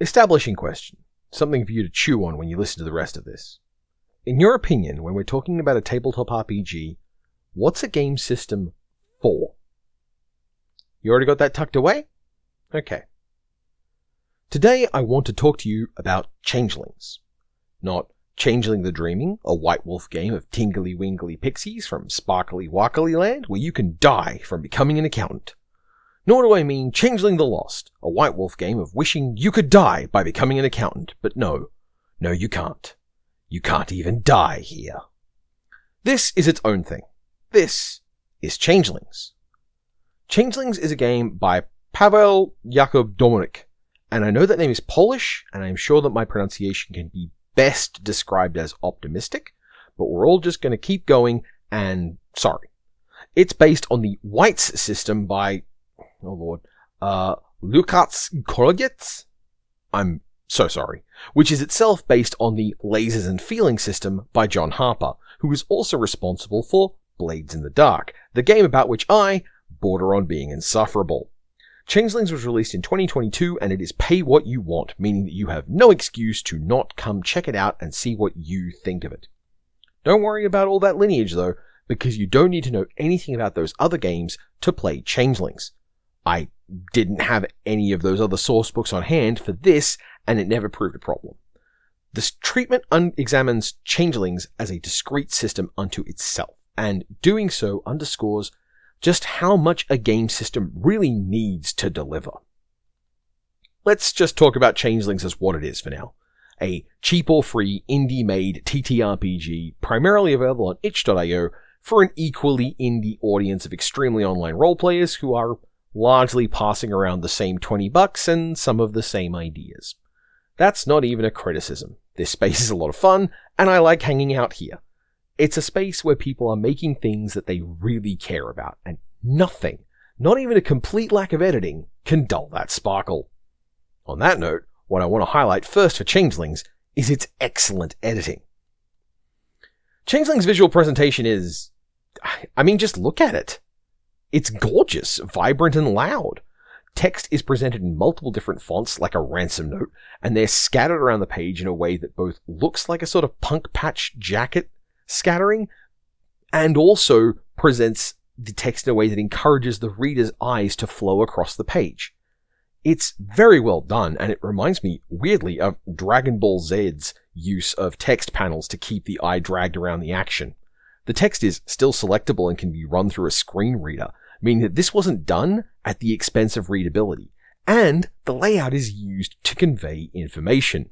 Establishing question. Something for you to chew on when you listen to the rest of this. In your opinion, when we're talking about a tabletop RPG, what's a game system for? You already got that tucked away? Okay. Today I want to talk to you about Changelings. Not Changeling the Dreaming, a White Wolf game of tingly-wingly pixies from sparkly-wackly land where you can die from becoming an accountant. Nor do I mean Changeling the Lost, a White Wolf game of wishing you could die by becoming an accountant. But no, you can't. You can't even die here. This is its own thing. This is Changelings. Changelings is a game by Paweł Jakub Dominik, and I know that name is Polish, and I'm sure that my pronunciation can be best described as optimistic, but we're all just going to keep going, and sorry. It's based on the Whites system by, Lukacs Kolodziec? I'm so sorry. Which is itself based on the Lasers and Feelings system by John Harper, who is also responsible for Blades in the Dark, the game about which I border on being insufferable. Changelings was released in 2022, and it is pay what you want, meaning that you have no excuse to not come check it out and see what you think of it. Don't worry about all that lineage though, because you don't need to know anything about those other games to play Changelings. I didn't have any of those other source books on hand for this, and it never proved a problem. This treatment examines Changelings as a discrete system unto itself, and doing so underscores just how much a game system really needs to deliver. Let's just talk about Changelings as what it is for now. A cheap or free indie-made TTRPG primarily available on itch.io for an equally indie audience of extremely online role players who are largely passing around the same $20 and some of the same ideas. That's not even a criticism. This space is a lot of fun, and I like hanging out here. It's a space where people are making things that they really care about, and nothing, not even a complete lack of editing, can dull that sparkle. On that note, what I want to highlight first for Changelings is its excellent editing. Changelings' visual presentation is, just look at it. It's gorgeous, vibrant, and loud. Text is presented in multiple different fonts like a ransom note, and they're scattered around the page in a way that both looks like a sort of punk patch jacket scattering, and also presents the text in a way that encourages the reader's eyes to flow across the page. It's very well done, and it reminds me, weirdly, of Dragon Ball Z's use of text panels to keep the eye dragged around the action. The text is still selectable and can be run through a screen reader, meaning that this wasn't done at the expense of readability, and the layout is used to convey information.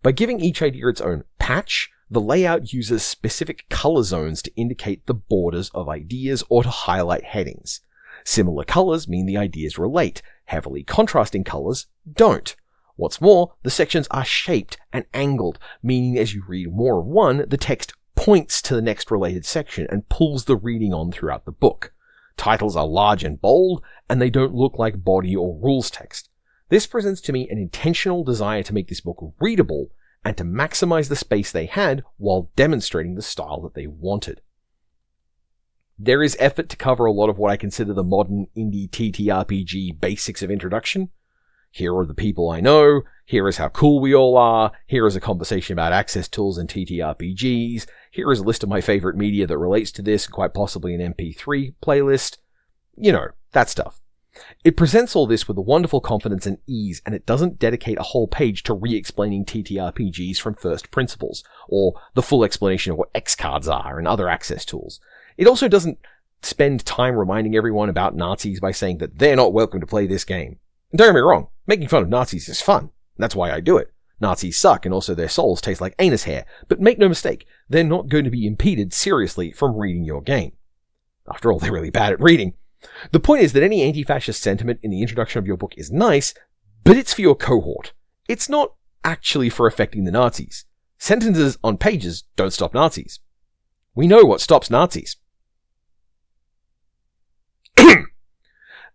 By giving each idea its own patch, the layout uses specific color zones to indicate the borders of ideas or to highlight headings. Similar colors mean the ideas relate, heavily contrasting colors don't. What's more, the sections are shaped and angled, meaning as you read more of one, the text points to the next related section and pulls the reading on throughout the book. Titles are large and bold, and they don't look like body or rules text. This presents to me an intentional desire to make this book readable and to maximize the space they had while demonstrating the style that they wanted. There is effort to cover a lot of what I consider the modern indie TTRPG basics of introduction. Here are the people I know, here is how cool we all are, here is a conversation about access tools and TTRPGs, here is a list of my favorite media that relates to this, and quite possibly an MP3 playlist. You know, that stuff. It presents all this with a wonderful confidence and ease, and it doesn't dedicate a whole page to re-explaining TTRPGs from first principles, or the full explanation of what X cards are and other access tools. It also doesn't spend time reminding everyone about Nazis by saying that they're not welcome to play this game. And don't get me wrong, making fun of Nazis is fun. That's why I do it. Nazis suck, and also their souls taste like anus hair, but make no mistake, they're not going to be impeded seriously from reading your game. After all, they're really bad at reading. The point is that any anti-fascist sentiment in the introduction of your book is nice, but it's for your cohort. It's not actually for affecting the Nazis. Sentences on pages don't stop Nazis. We know what stops Nazis.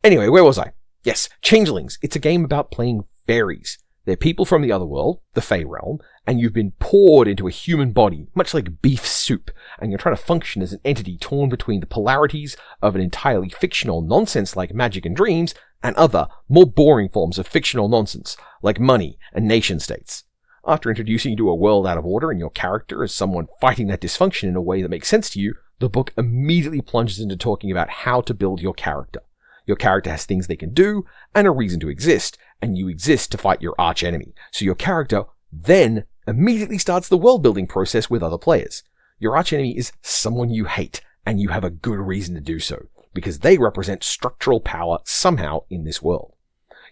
Anyway, where was I? Yes, Changelings. It's a game about playing fairies. They're people from the other world, the Fey realm, and you've been poured into a human body, much like beef soup, and you're trying to function as an entity torn between the polarities of an entirely fictional nonsense like magic and dreams and other, more boring forms of fictional nonsense, like money and nation-states. After introducing you to a world out of order and your character as someone fighting that dysfunction in a way that makes sense to you, the book immediately plunges into talking about how to build your character. Your character has things they can do and a reason to exist, and you exist to fight your arch-enemy. So your character then immediately starts the world-building process with other players. Your arch-enemy is someone you hate, and you have a good reason to do so, because they represent structural power somehow in this world.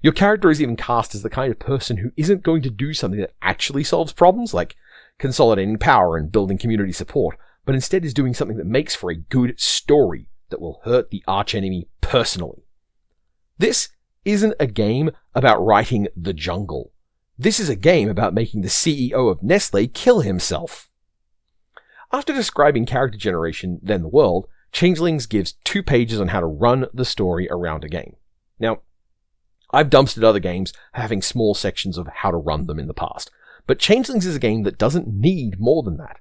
Your character is even cast as the kind of person who isn't going to do something that actually solves problems, like consolidating power and building community support, but instead is doing something that makes for a good story that will hurt the archenemy personally. This isn't a game about writing the jungle. This is a game about making the CEO of Nestle kill himself. After describing character generation, then the world, Changelings gives 2 pages on how to run the story around a game. Now, I've dumpstered other games having small sections of how to run them in the past, but Changelings is a game that doesn't need more than that.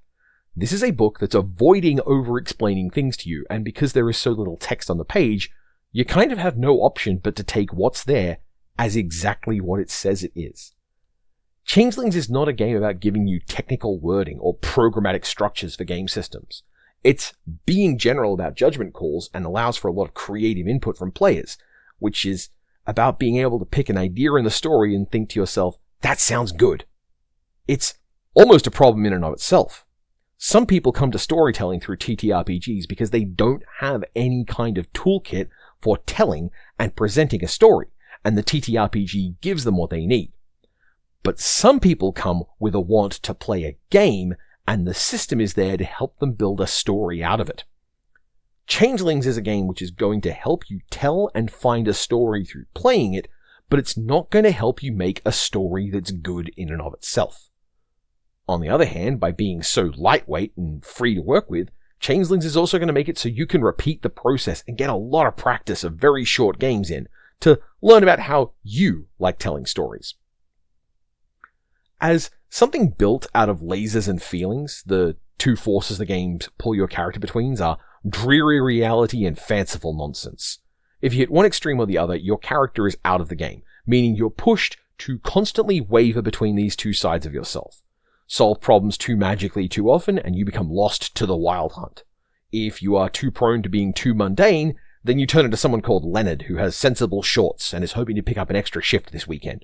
This is a book that's avoiding over-explaining things to you, and because there is so little text on the page, you kind of have no option but to take what's there as exactly what it says it is. Changelings is not a game about giving you technical wording or programmatic structures for game systems. It's being general about judgment calls and allows for a lot of creative input from players, which is about being able to pick an idea in the story and think to yourself, that sounds good. It's almost a problem in and of itself. Some people come to storytelling through TTRPGs because they don't have any kind of toolkit for telling and presenting a story, and the TTRPG gives them what they need. But some people come with a want to play a game, and the system is there to help them build a story out of it. Changelings is a game which is going to help you tell and find a story through playing it, but it's not going to help you make a story that's good in and of itself. On the other hand, by being so lightweight and free to work with, Changelings is also going to make it so you can repeat the process and get a lot of practice of very short games in to learn about how you like telling stories. As something built out of lasers and feelings, the 2 forces the games pull your character between are dreary reality and fanciful nonsense. If you hit one extreme or the other, your character is out of the game, meaning you're pushed to constantly waver between these 2 sides of yourself. Solve problems too magically too often, and you become lost to the wild hunt. If you are too prone to being too mundane, then you turn into someone called Leonard, who has sensible shorts and is hoping to pick up an extra shift this weekend.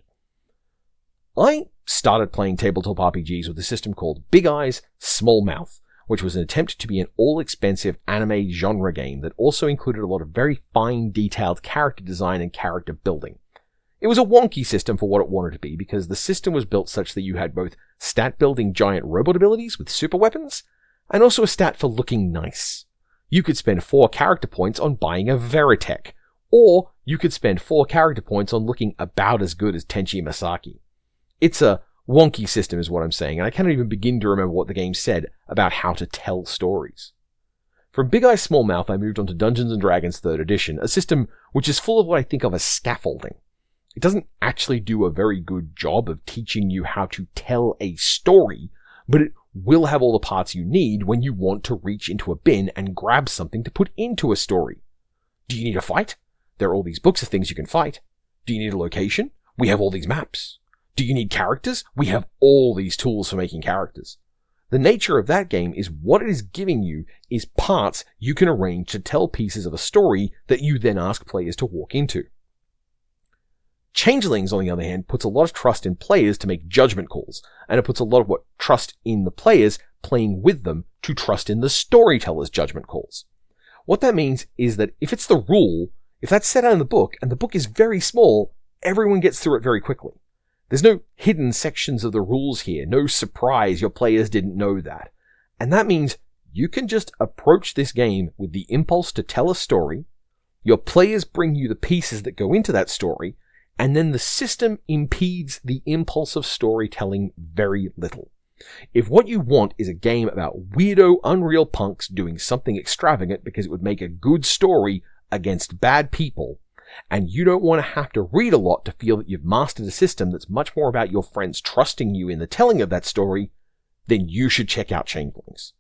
I started playing tabletop RPGs with a system called Big Eyes, Small Mouth, which was an attempt to be an all-expensive anime genre game that also included a lot of very fine, detailed character design and character building. It was a wonky system for what it wanted to be, because the system was built such that you had both stat-building giant robot abilities with super weapons, and also a stat for looking nice. You could spend 4 character points on buying a Veritech, or you could spend 4 character points on looking about as good as Tenchi Masaki. It's a wonky system is what I'm saying, and I cannot even begin to remember what the game said about how to tell stories. From Big Eye Small Mouth, I moved on to Dungeons & Dragons 3rd Edition, a system which is full of what I think of as scaffolding. It doesn't actually do a very good job of teaching you how to tell a story, but it will have all the parts you need when you want to reach into a bin and grab something to put into a story. Do you need a fight? There are all these books of things you can fight. Do you need a location? We have all these maps. Do you need characters? We have all these tools for making characters. The nature of that game is what it is giving you is parts you can arrange to tell pieces of a story that you then ask players to walk into. Changelings, on the other hand, puts a lot of trust in players to make judgment calls, and it puts a lot of trust in the players playing with them to trust in the storyteller's judgment calls. What that means is that if it's the rule, if that's set out in the book, and the book is very small, everyone gets through it very quickly. There's no hidden sections of the rules here, no surprise your players didn't know that. And that means you can just approach this game with the impulse to tell a story, your players bring you the pieces that go into that story, and then the system impedes the impulse of storytelling very little. If what you want is a game about weirdo, unreal punks doing something extravagant because it would make a good story against bad people, and you don't want to have to read a lot to feel that you've mastered a system that's much more about your friends trusting you in the telling of that story, then you should check out Changelings.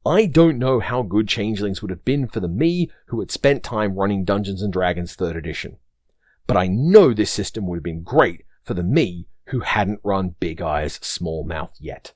I don't know how good Changelings would have been for the me who had spent time running Dungeons & Dragons 3rd Edition. but I know this system would have been great for the me who hadn't run Big Eyes Small Mouth yet.